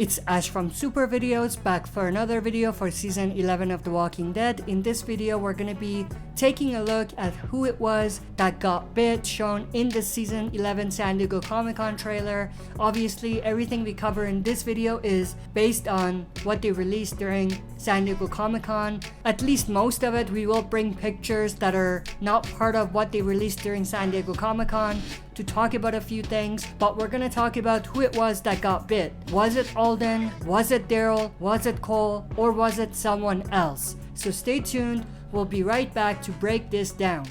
It's Ash from Super Videos, back for another video for season 11 of The Walking Dead. In this video, we're gonna be taking a look at who it was that got bit, shown in the season 11 San Diego Comic-Con trailer. Obviously, everything we cover in this video is based on what they released during San Diego Comic-Con. At least most of it, we will bring pictures that are not part of what they released during San Diego Comic-Con to talk about a few things, but we're gonna talk about who it was that got bit. Was it Alden? Was it Daryl? Was it Cole? Or was it someone else? So stay tuned, we'll be right back to break this down.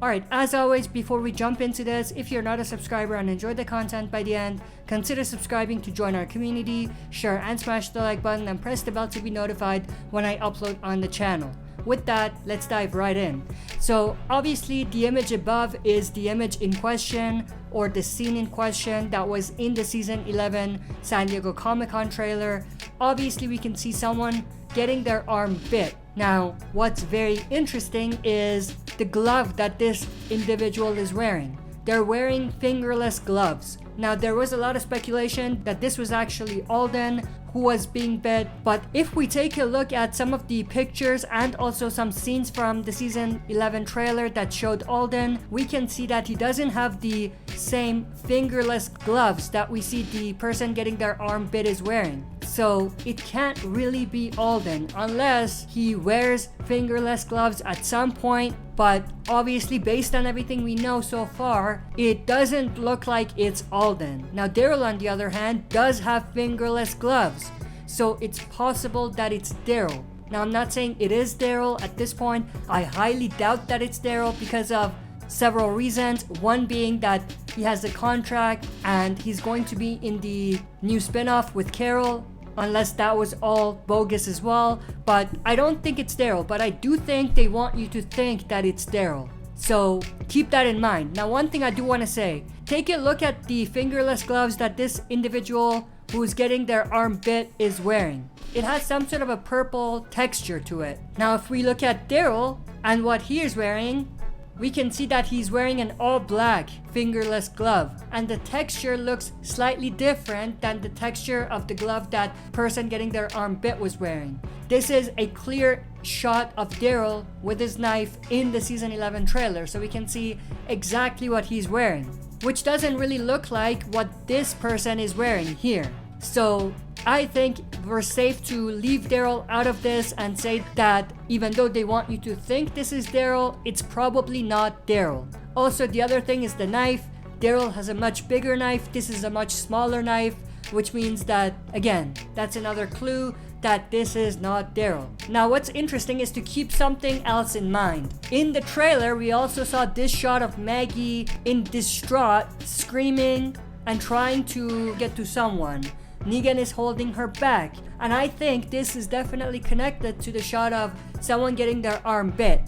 Alright, as always, before we jump into this, if you're not a subscriber and enjoyed the content by the end, consider subscribing to join our community, share and smash the like button, and press the bell to be notified when I upload on the channel. With that, let's dive right in. So obviously the image above is the image in question, or the scene in question that was in the season 11 San Diego Comic-Con trailer. Obviously we can see someone getting their arm bit. Now, what's very interesting is the glove that this individual is wearing. They're wearing fingerless gloves. Now, there was a lot of speculation that this was actually Alden who was being bit, but if we take a look at some of the pictures and also some scenes from the season 11 trailer that showed Alden, we can see that he doesn't have the same fingerless gloves that we see the person getting their arm bit is wearing. So it can't really be Alden unless he wears fingerless gloves at some point, but obviously based on everything we know so far, it doesn't look like it's Alden. Now Daryl, on the other hand, does have fingerless gloves, so it's possible that it's Daryl. Now I'm not saying it is Daryl at this point. I highly doubt that it's Daryl because of several reasons. One being that he has a contract and he's going to be in the new spin-off with Carol, unless that was all bogus as well. But I don't think it's Daryl, but I do think they want you to think that it's Daryl. So keep that in mind. Now, one thing I do want to say, take a look at the fingerless gloves that this individual who's getting their arm bit is wearing. It has some sort of a purple texture to it. Now, if we look at Daryl and what he is wearing, we can see that he's wearing an all black fingerless glove, and the texture looks slightly different than the texture of the glove that person getting their arm bit was wearing. This is a clear shot of Daryl with his knife in the season 11 trailer, so we can see exactly what he's wearing, which doesn't really look like what this person is wearing here. So I think we're safe to leave Daryl out of this and say that even though they want you to think this is Daryl, it's probably not Daryl. Also, the other thing is the knife. Daryl has a much bigger knife. This is a much smaller knife, which means that, again, that's another clue that this is not Daryl. Now, what's interesting is to keep something else in mind. In the trailer, we also saw this shot of Maggie in distraught, screaming and trying to get to someone. Negan is holding her back, and I think this is definitely connected to the shot of someone getting their arm bit.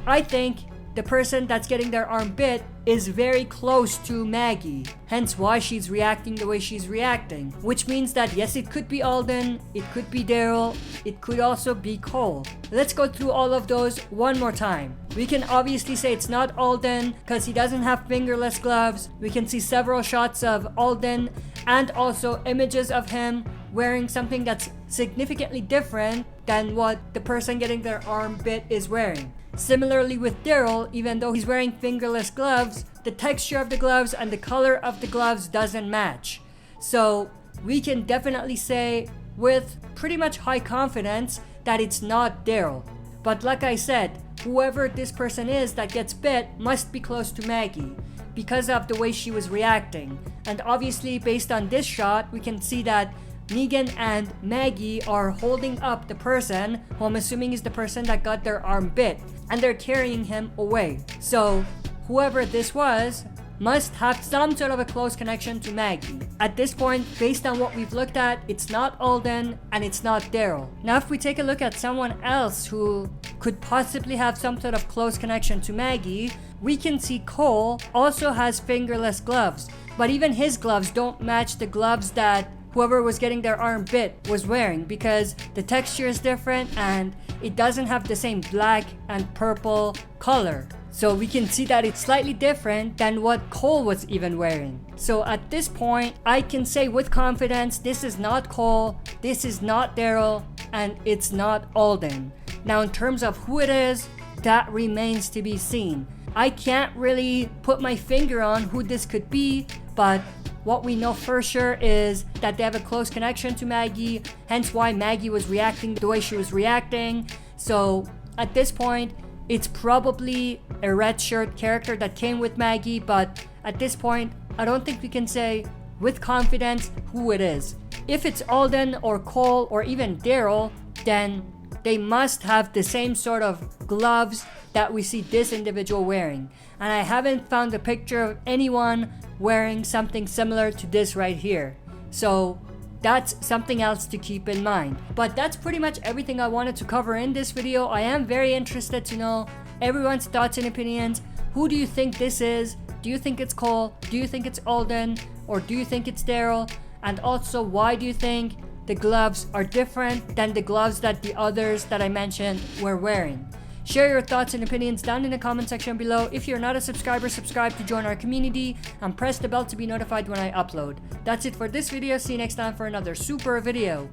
I think the person that's getting their arm bit is very close to Maggie, hence why she's reacting the way she's reacting, which means that yes, it could be Alden, it could be Daryl, it could also be Cole. Let's go through all of those one more time. We can obviously say it's not Alden because he doesn't have fingerless gloves. We can see several shots of Alden and also images of him wearing something that's significantly different than what the person getting their arm bit is wearing. Similarly with Daryl, even though he's wearing fingerless gloves, the texture of the gloves and the color of the gloves doesn't match. So we can definitely say with pretty much high confidence that it's not Daryl. But like I said, whoever this person is that gets bit must be close to Maggie because of the way she was reacting. And obviously based on this shot, we can see that Negan and Maggie are holding up the person who I'm assuming is the person that got their arm bit, and they're carrying him away. So whoever this was must have some sort of a close connection to Maggie. At this point, based on what we've looked at, it's not Alden and it's not Daryl. Now if we take a look at someone else who could possibly have some sort of close connection to Maggie, we can see Cole also has fingerless gloves, but even his gloves don't match the gloves that whoever was getting their arm bit was wearing, because the texture is different and it doesn't have the same black and purple color. So we can see that it's slightly different than what Cole was even wearing. So at this point, I can say with confidence, this is not Cole, this is not Daryl, and it's not Alden. Now in terms of who it is, that remains to be seen. I can't really put my finger on who this could be, but what we know for sure is that they have a close connection to Maggie, hence why Maggie was reacting the way she was reacting. So at this point, it's probably a red shirt character that came with Maggie, but at this point, I don't think we can say with confidence who it is. If it's Alden or Cole or even Daryl, then they must have the same sort of gloves that we see this individual wearing. And I haven't found a picture of anyone wearing something similar to this right here. So that's something else to keep in mind. But that's pretty much everything I wanted to cover in this video. I am very interested to know everyone's thoughts and opinions. Who do you think this is? Do you think it's Cole? Do you think it's Alden? Or do you think it's Daryl? And also, why do you think the gloves are different than the gloves that the others that I mentioned were wearing? Share your thoughts and opinions down in the comment section below. If you're not a subscriber, subscribe to join our community and press the bell to be notified when I upload. That's it for this video. See you next time for another super video.